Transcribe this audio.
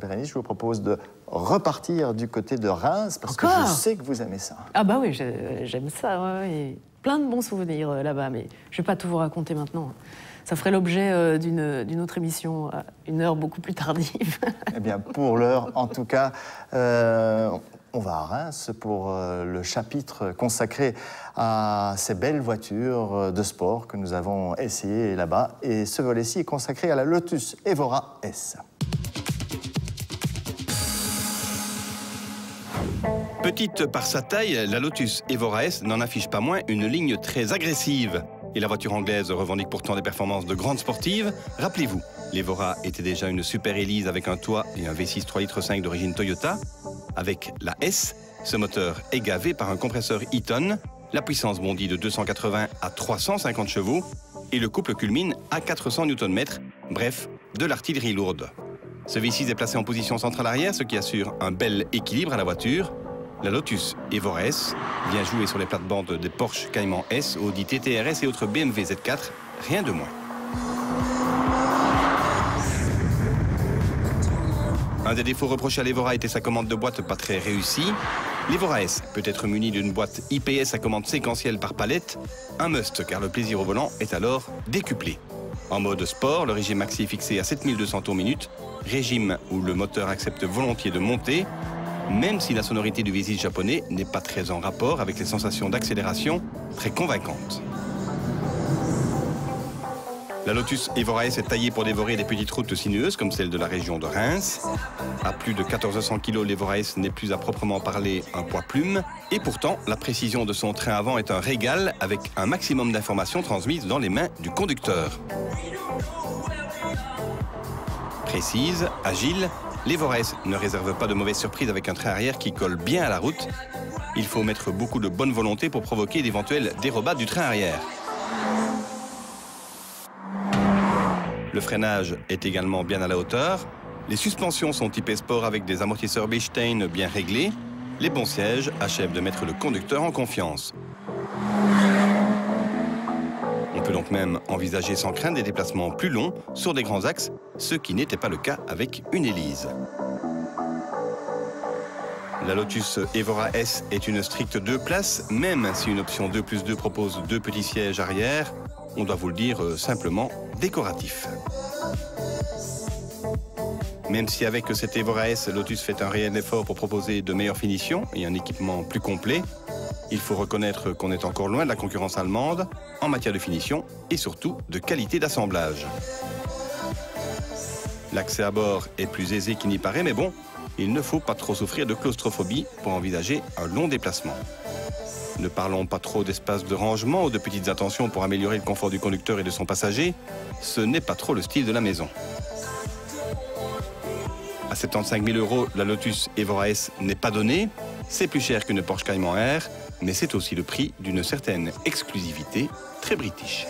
Bérénice, je vous propose de repartir du côté de Reims, parce que je sais que vous aimez ça. Ah bah oui, j'aime ça, ouais. Plein de bons souvenirs là-bas, mais je ne vais pas tout vous raconter maintenant. Ça ferait l'objet d'une autre émission, à une heure beaucoup plus tardive. Eh bien, pour l'heure, en tout cas, on va à Reims pour le chapitre consacré à ces belles voitures de sport que nous avons essayées là-bas. Et ce volet-ci est consacré à la Lotus Evora S. Petite par sa taille, la Lotus Evora S n'en affiche pas moins une ligne très agressive. Et la voiture anglaise revendique pourtant des performances de grande sportive. Rappelez-vous, l'Evora était déjà une super hélice avec un toit et un V6 3,5 litres d'origine Toyota. Avec la S, ce moteur est gavé par un compresseur Eaton. La puissance bondit de 280 à 350 chevaux et le couple culmine à 400 Nm. Bref, de l'artillerie lourde. Ce V6 est placé en position centrale arrière, ce qui assure un bel équilibre à la voiture. La Lotus Evora S vient jouer sur les plates-bandes des Porsche Cayman S, Audi TT RS et autres BMW Z4, rien de moins. Un des défauts reprochés à l'Evora était sa commande de boîte pas très réussie. L'Evora S peut être munie d'une boîte IPS à commande séquentielle par palette, un must car le plaisir au volant est alors décuplé. En mode sport, le régime maxi est fixé à 7200 tours minute, régime où le moteur accepte volontiers de monter, même si la sonorité du V6 japonais n'est pas très en rapport avec les sensations d'accélération très convaincantes. La Lotus Evora S est taillée pour dévorer des petites routes sinueuses comme celle de la région de Reims. À plus de 1400 kg, l'Evora S n'est plus à proprement parler un poids plume. Et pourtant, la précision de son train avant est un régal avec un maximum d'informations transmises dans les mains du conducteur. Précise, agile, l'Evora S ne réserve pas de mauvaises surprises avec un train arrière qui colle bien à la route. Il faut mettre beaucoup de bonne volonté pour provoquer d'éventuelles dérobades du train arrière. Le freinage est également bien à la hauteur. Les suspensions sont typées sport avec des amortisseurs Bechstein bien réglés. Les bons sièges achèvent de mettre le conducteur en confiance. On peut donc même envisager sans crainte des déplacements plus longs sur des grands axes, ce qui n'était pas le cas avec une hélice. La Lotus Evora S est une stricte 2 places, même si une option 2+2 propose 2 petits sièges arrière, on doit vous le dire simplement décoratif. Même si avec cette Evora S, Lotus fait un réel effort pour proposer de meilleures finitions et un équipement plus complet, il faut reconnaître qu'on est encore loin de la concurrence allemande en matière de finition et surtout de qualité d'assemblage. L'accès à bord est plus aisé qu'il n'y paraît, mais bon, il ne faut pas trop souffrir de claustrophobie pour envisager un long déplacement. Ne parlons pas trop d'espace de rangement ou de petites attentions pour améliorer le confort du conducteur et de son passager, ce n'est pas trop le style de la maison. À 75 000 €, la Lotus Evora S n'est pas donnée, c'est plus cher qu'une Porsche Cayman R, mais c'est aussi le prix d'une certaine exclusivité très british.